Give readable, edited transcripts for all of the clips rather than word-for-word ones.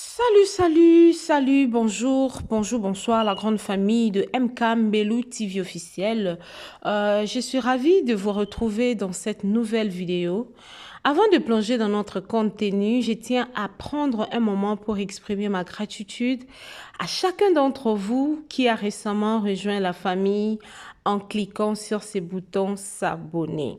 Salut, bonjour, bonsoir, la grande famille de MK Mbelou TV officiel. Je suis ravie de vous retrouver dans cette nouvelle vidéo. Avant de plonger dans notre contenu, je tiens à prendre un moment pour exprimer ma gratitude à chacun d'entre vous qui a récemment rejoint la famille en cliquant sur ces boutons s'abonner.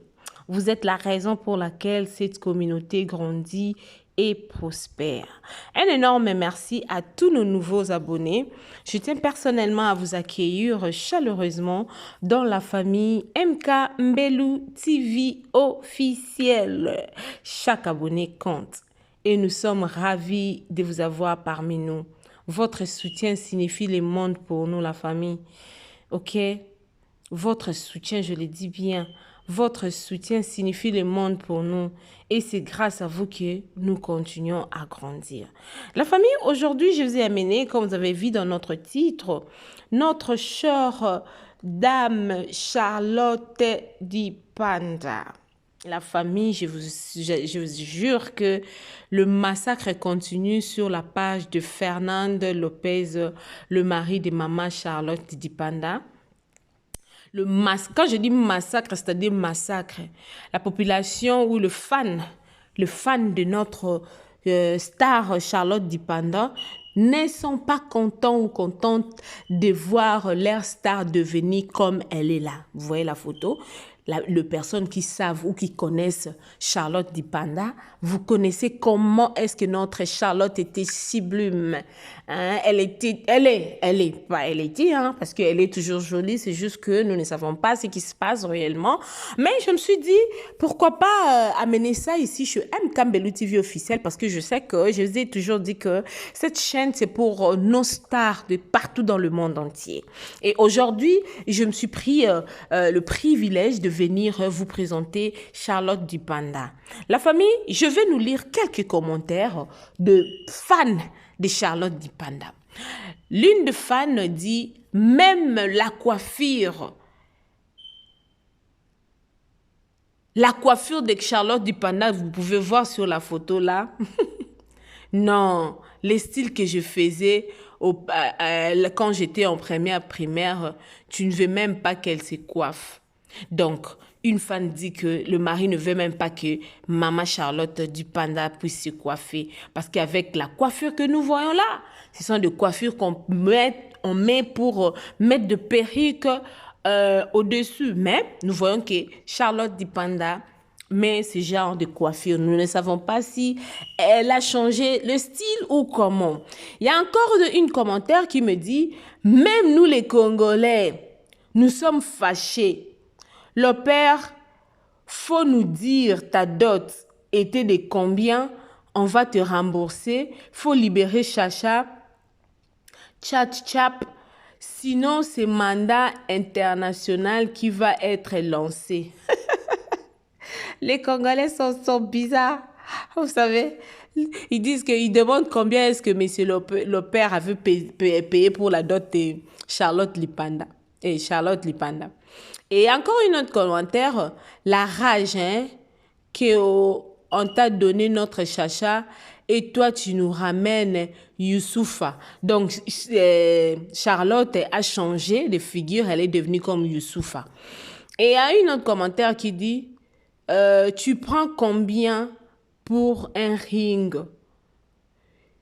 Vous êtes la raison pour laquelle cette communauté grandit et prospère. Un énorme merci à tous nos nouveaux abonnés. Je tiens personnellement à vous accueillir chaleureusement dans la famille MK Mbelou TV officiel. Chaque abonné compte et nous sommes ravis de vous avoir parmi nous. Votre soutien signifie le monde pour nous, la famille. Ok? Votre soutien, je le dis bien, votre soutien signifie le monde pour nous et c'est grâce à vous que nous continuons à grandir. La famille, aujourd'hui, je vous ai amené, comme vous avez vu dans notre titre, notre chère dame Charlotte Dipanda. La famille, je vous jure que le massacre continue sur la page de Fernande Lopez, le mari de maman Charlotte Dipanda. Quand je dis massacre, c'est-à-dire massacre. La population ou le fan de notre star Charlotte Dipanda ne sont pas contents ou contentes de voir leur star devenir comme elle est là. Vous voyez la photo? Les personnes qui savent ou qui connaissent Charlotte Dipanda, vous connaissez comment est-ce que notre Charlotte était sublime. Hein? Elle était, hein, parce qu'elle est toujours jolie, c'est juste que nous ne savons pas ce qui se passe réellement. Mais je me suis dit, pourquoi pas amener ça ici chez MK Mbelou TV officiel, parce que je sais que, je vous ai toujours dit que cette chaîne, c'est pour nos stars de partout dans le monde entier. Et aujourd'hui, je me suis pris le privilège de venir vous présenter Charlotte Dipanda. La famille, je vais nous lire quelques commentaires de fans de Charlotte Dipanda. L'une de fans dit « Même la coiffure de Charlotte Dipanda, vous pouvez voir sur la photo là. Non, les styles que je faisais quand j'étais en première primaire, tu ne veux même pas qu'elle se coiffe. » Donc, une fan dit que le mari ne veut même pas que maman Charlotte Dipanda puisse se coiffer. Parce qu'avec la coiffure que nous voyons là, ce sont des coiffures qu'on met pour mettre de perruques au-dessus. Mais nous voyons que Charlotte Dipanda met ce genre de coiffure. Nous ne savons pas si elle a changé le style ou comment. Il y a encore une commentaire qui me dit « Même nous les Congolais, nous sommes fâchés. Le père, faut nous dire ta dot était de combien, on va te rembourser, faut libérer Chacha, Tchap, sinon c'est mandat international qui va être lancé. » Les Congolais sont bizarres, vous savez. Ils disent qu'ils demandent combien est-ce que monsieur le père avait payé pour la dot de Charlotte Dipanda. Et encore une autre commentaire, la rage hein, qu'on t'a donné notre chacha et toi tu nous ramènes Youssoufa. Donc Charlotte a changé de figure, elle est devenue comme Youssoufa. Et il y a une autre commentaire qui dit tu prends combien pour un ring?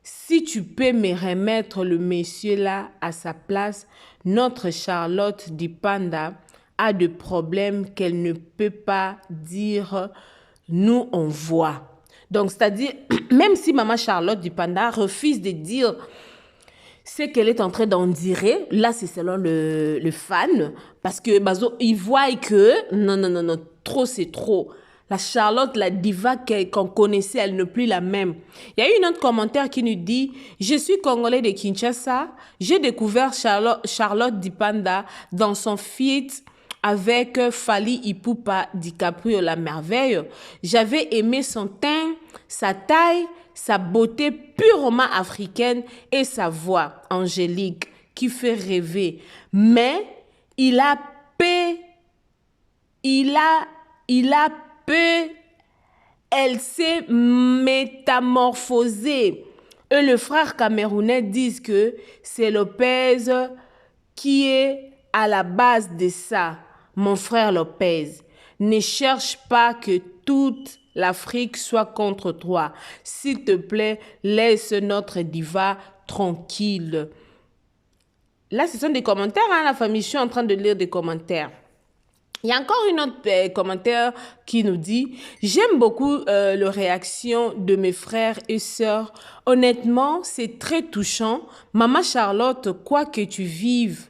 Si tu peux me remettre le monsieur là à sa place, notre Charlotte Dipanda a des problèmes qu'elle ne peut pas dire, nous on voit. Donc, c'est-à-dire, même si maman Charlotte Dipanda refuse de dire ce qu'elle est en train d'en dire, là c'est selon le fan, parce que Bazo, il voit que non, trop c'est trop. La Charlotte, la diva qu'on connaissait, elle n'est plus la même. Il y a eu un autre commentaire qui nous dit « Je suis Congolais de Kinshasa. J'ai découvert Charlotte Dipanda dans son feat avec Fally Ipupa DiCaprio la merveille. J'avais aimé son teint, sa taille, sa beauté purement africaine et sa voix angélique qui fait rêver. Mais il a elle s'est métamorphosée Et le frère camerounais dit que c'est Lopez qui est à la base de ça. Mon frère Lopez, ne cherche pas que toute l'Afrique soit contre toi. S'il te plaît, laisse notre diva tranquille. Là, ce sont des commentaires, hein, la famille. Je suis en train de lire des commentaires. Il y a encore une autre commentaire qui nous dit « J'aime beaucoup la réaction de mes frères et sœurs. Honnêtement, c'est très touchant. Maman Charlotte, quoi que tu vives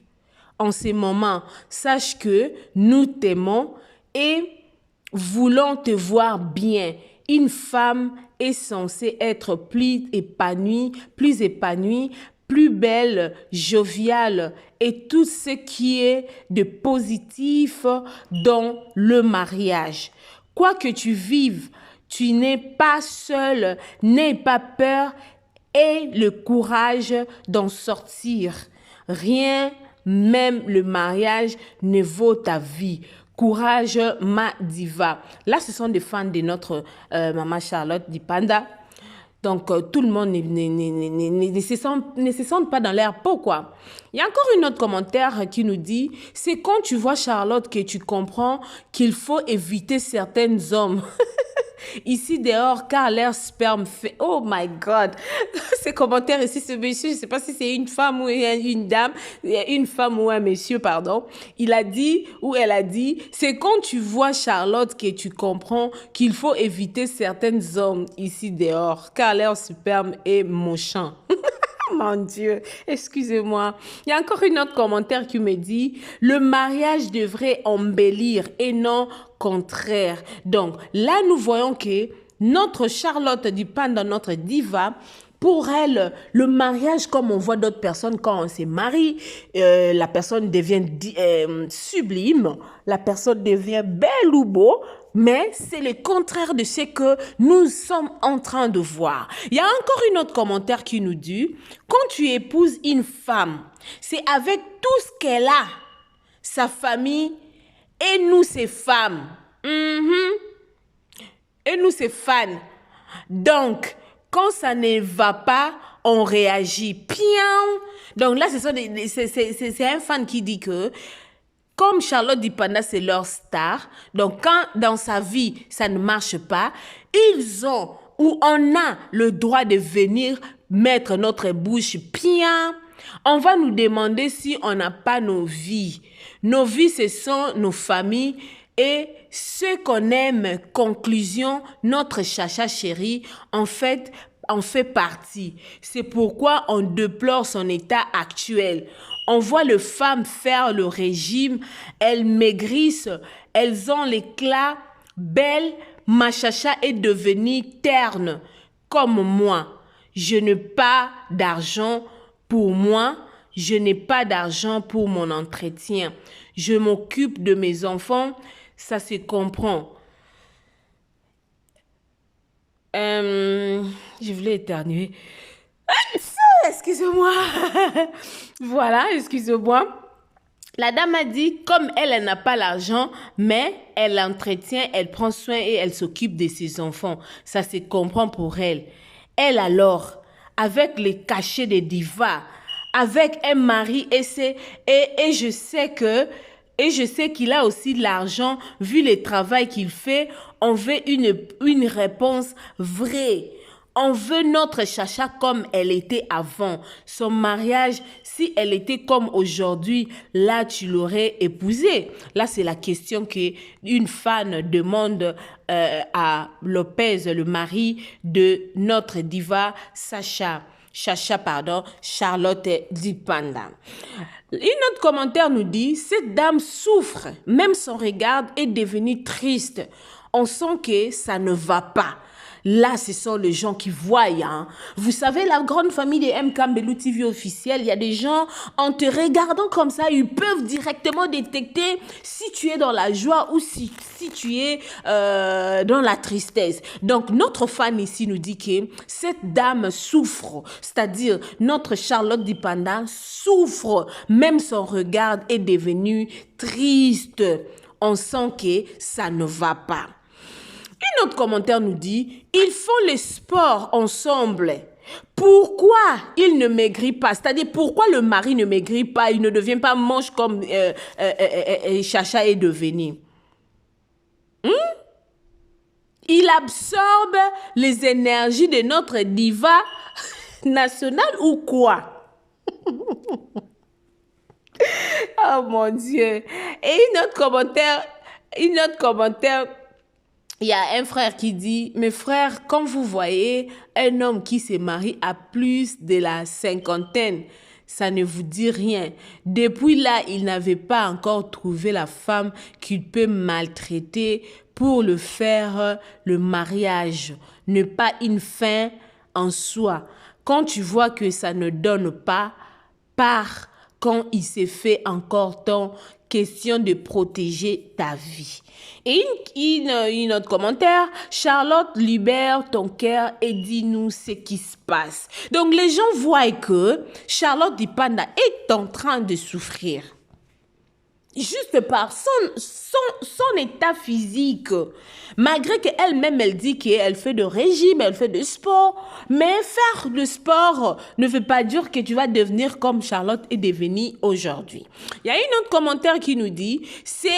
en ces moments, sache que nous t'aimons et voulons te voir bien. Une femme est censée être plus épanouie, plus belle, joviale et tout ce qui est de positif dans le mariage. Quoi que tu vives, tu n'es pas seul, n'aie pas peur et le courage d'en sortir. Rien, même le mariage, ne vaut ta vie. Courage, ma diva. Là, ce sont des fans de notre maman Charlotte Dipanda. Donc, tout le monde ne se sent pas dans l'air. Pourquoi? Il y a encore une autre commentaire qui nous dit « C'est quand tu vois Charlotte que tu comprends qu'il faut éviter certains hommes. » Ici dehors, car leur sperme fait... Oh my God! Ces commentaires ici, ce monsieur, je ne sais pas si c'est une femme ou une dame, une femme ou un monsieur, pardon. Il a dit, ou elle a dit, c'est quand tu vois Charlotte que tu comprends qu'il faut éviter certains hommes ici dehors, car leur sperme est mochant. Mon Dieu, excusez-moi. Il y a encore une autre commentaire qui me dit « Le mariage devrait embellir et non contraire. » Donc, là, nous voyons que notre Charlotte Dipanda, notre diva, pour elle, le mariage, comme on voit d'autres personnes, quand on se marie, la personne devient sublime, la personne devient belle ou beau, mais c'est le contraire de ce que nous sommes en train de voir. Il y a encore une autre commentaire qui nous dit, quand tu épouses une femme, c'est avec tout ce qu'elle a, sa famille, et nous, ces femmes. Et nous, ces fans. Donc, quand ça ne va pas, on réagit. Pian. Donc là, c'est un fan qui dit que comme Charlotte Dipanda, c'est leur star, donc quand dans sa vie, ça ne marche pas, ils ont ou on a le droit de venir mettre notre bouche bien. On va nous demander si on n'a pas nos vies. Nos vies, ce sont nos familles et ce qu'on aime. Conclusion, notre chacha chéri, en fait partie. C'est pourquoi on déplore son état actuel. On voit les femmes faire le régime, elles maigrissent, elles ont l'éclat, belle, ma chacha est devenue terne, comme moi. Je n'ai pas d'argent pour moi, je n'ai pas d'argent pour mon entretien. Je m'occupe de mes enfants, ça se comprend. Je voulais éternuer. Excusez-moi. Voilà, excusez-moi. La dame a dit, comme elle n'a pas l'argent, mais elle entretient, elle prend soin et elle s'occupe de ses enfants. Ça se comprend pour elle. Elle alors, avec les cachets des divas, avec un mari et je sais qu'il a aussi l'argent, vu le travail qu'il fait, on veut une réponse vraie. On veut notre chacha comme elle était avant. Son mariage, si elle était comme aujourd'hui, là, tu l'aurais épousée. Là, c'est la question qu'une fan demande à Lopez, le mari de notre diva Charlotte Dipanda. Un autre commentaire nous dit, cette dame souffre, même son regard est devenu triste. On sent que ça ne va pas. Là, ce sont les gens qui voient. Hein. Vous savez, la grande famille de MK Mbelu TV officiel, il y a des gens, en te regardant comme ça, ils peuvent directement détecter si tu es dans la joie ou si tu es dans la tristesse. Donc, notre fan ici nous dit que cette dame souffre, c'est-à-dire notre Charlotte Dipanda souffre, même son regard est devenu triste. On sent que ça ne va pas. Un autre commentaire nous dit, ils font le sport ensemble. Pourquoi il ne maigrit pas? C'est-à-dire, pourquoi le mari ne maigrit pas? Il ne devient pas moche comme Chacha est devenu. Il absorbe les énergies de notre diva nationale ou quoi? Oh mon Dieu. Et une autre commentaire, il y a un frère qui dit, mes frères, quand vous voyez un homme qui se marie à plus de la cinquantaine, ça ne vous dit rien. Depuis là, il n'avait pas encore trouvé la femme qu'il peut maltraiter pour le faire le mariage. Ne pas une fin en soi. Quand tu vois que ça ne donne pas, pars quand il s'est fait encore temps, question de protéger ta vie. Et une autre commentaire, Charlotte, libère ton cœur et dis-nous ce qui se passe. Donc les gens voient que Charlotte Dipanda est en train de souffrir. Juste par son état physique. Malgré qu'elle-même, elle dit qu'elle fait de régime, elle fait de sport. Mais faire de sport ne veut pas dire que tu vas devenir comme Charlotte est devenue aujourd'hui. Il y a un autre commentaire qui nous dit, c'est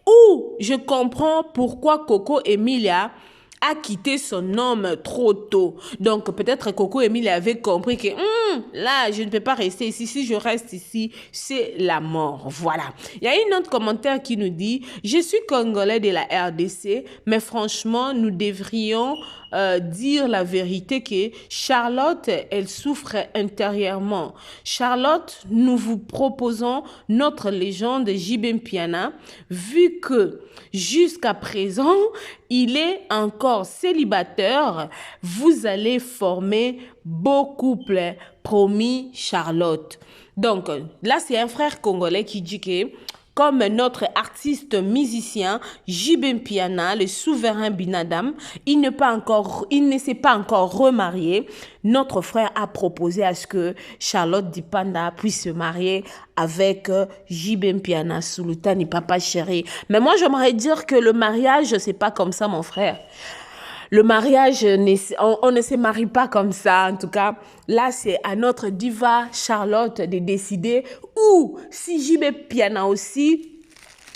où je comprends pourquoi Coco Emilia a quitté son homme trop tôt. Donc, peut-être Coco Emilia avait compris que là, je ne peux pas rester ici. Si je reste ici, c'est la mort. Voilà. Il y a un autre commentaire qui nous dit, je suis congolais de la RDC, mais franchement, nous devrions dire la vérité que Charlotte, elle souffre intérieurement. Charlotte, nous vous proposons notre légende JB Mpiana, vu que jusqu'à présent, il est encore célibataire, vous allez former beau couple, promis Charlotte. Donc là, c'est un frère congolais qui dit que comme notre artiste musicien JB Mpiana, le souverain Binadam, il ne s'est pas encore remarié. Notre frère a proposé à ce que Charlotte Dipanda puisse se marier avec JB Mpiana, Sultani Papa Chéri. Mais moi, j'aimerais dire que le mariage, c'est pas comme ça, mon frère. Le mariage, on ne se marie pas comme ça. En tout cas, là, c'est à notre diva Charlotte de décider. Ou si JB Mpiana aussi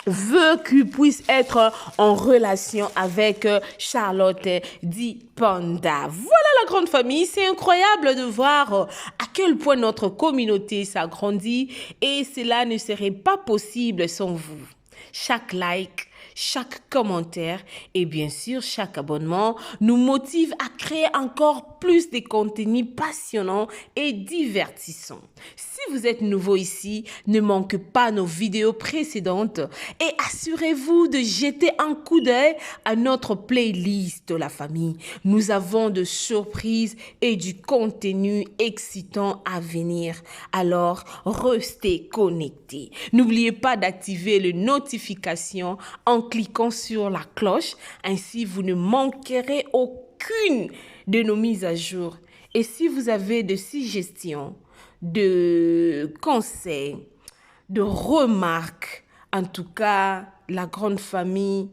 veut qu'il puisse être en relation avec Charlotte Dipanda. Voilà la grande famille. C'est incroyable de voir à quel point notre communauté s'agrandit et cela ne serait pas possible sans vous. Chaque like, chaque commentaire et bien sûr chaque abonnement nous motive à créer encore plus de contenus passionnants et divertissants. Si vous êtes nouveau ici, ne manquez pas nos vidéos précédentes et assurez-vous de jeter un coup d'œil à notre playlist la famille. Nous avons de surprises et du contenu excitant à venir. Alors, restez connectés. N'oubliez pas d'activer les notifications en cliquant sur la cloche. Ainsi, vous ne manquerez aucune de nos mises à jour. Et si vous avez des suggestions, de conseils, de remarques, en tout cas, la grande famille,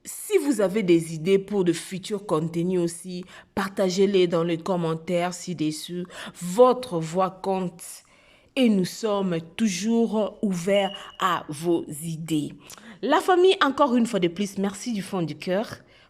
si vous avez des idées pour de futurs contenus aussi, partagez-les dans les commentaires ci-dessus. Votre voix compte et nous sommes toujours ouverts à vos idées. La famille, encore une fois de plus, merci du fond du cœur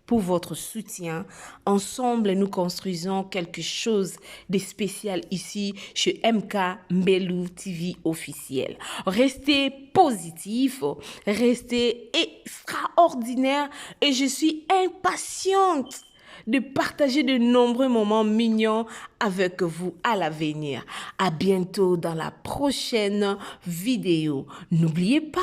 pour votre soutien. Ensemble, nous construisons quelque chose de spécial ici chez MK Mbelu TV officiel. Restez positifs, restez extraordinaires et je suis impatiente de partager de nombreux moments mignons avec vous à l'avenir. À bientôt dans la prochaine vidéo. N'oubliez pas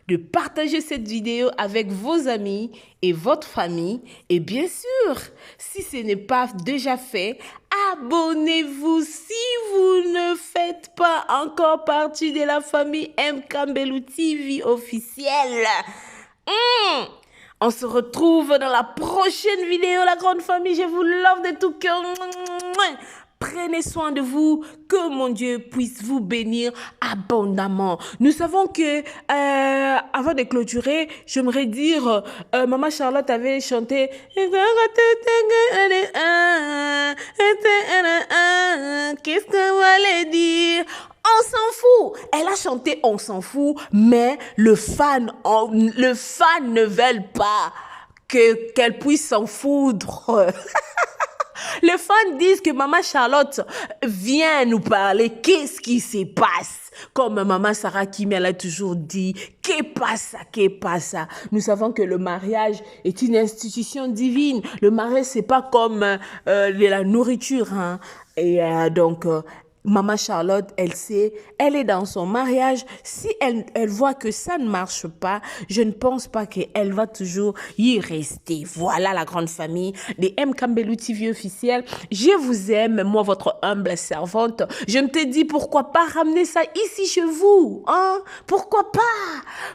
de partager cette vidéo avec vos amis et votre famille. Et bien sûr, si ce n'est pas déjà fait, abonnez-vous si vous ne faites pas encore partie de la famille MK Mbelu TV officielle. On se retrouve dans la prochaine vidéo, la grande famille. Je vous love de tout cœur. Prenez soin de vous, que mon Dieu puisse vous bénir abondamment. Nous savons que, avant de clôturer, j'aimerais dire, Maman Charlotte avait chanté. Qu'est-ce qu'on va aller dire? On s'en fout. Elle a chanté On s'en fout, mais le fan ne veut pas qu'elle puisse s'en foutre. Les fans disent que Maman Charlotte vient nous parler. Qu'est-ce qui se passe? Comme Maman Sarah Kim, elle a toujours dit, qu'est passa, qu'est passa. Nous savons que le mariage est une institution divine. Le mariage, c'est pas comme la nourriture. Hein. Et donc, Maman Charlotte, elle sait, elle est dans son mariage. Si elle voit que ça ne marche pas, je ne pense pas qu'elle va toujours y rester. Voilà la grande famille des MK Mbelu TV officiel. Je vous aime, moi votre humble servante. Je me te dis pourquoi pas ramener ça ici chez vous, hein? Pourquoi pas?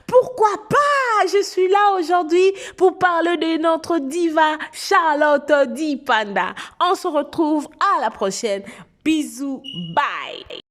Pourquoi pas? Je suis là aujourd'hui pour parler de notre diva Charlotte Di Panda. On se retrouve à la prochaine. Bisous, bye.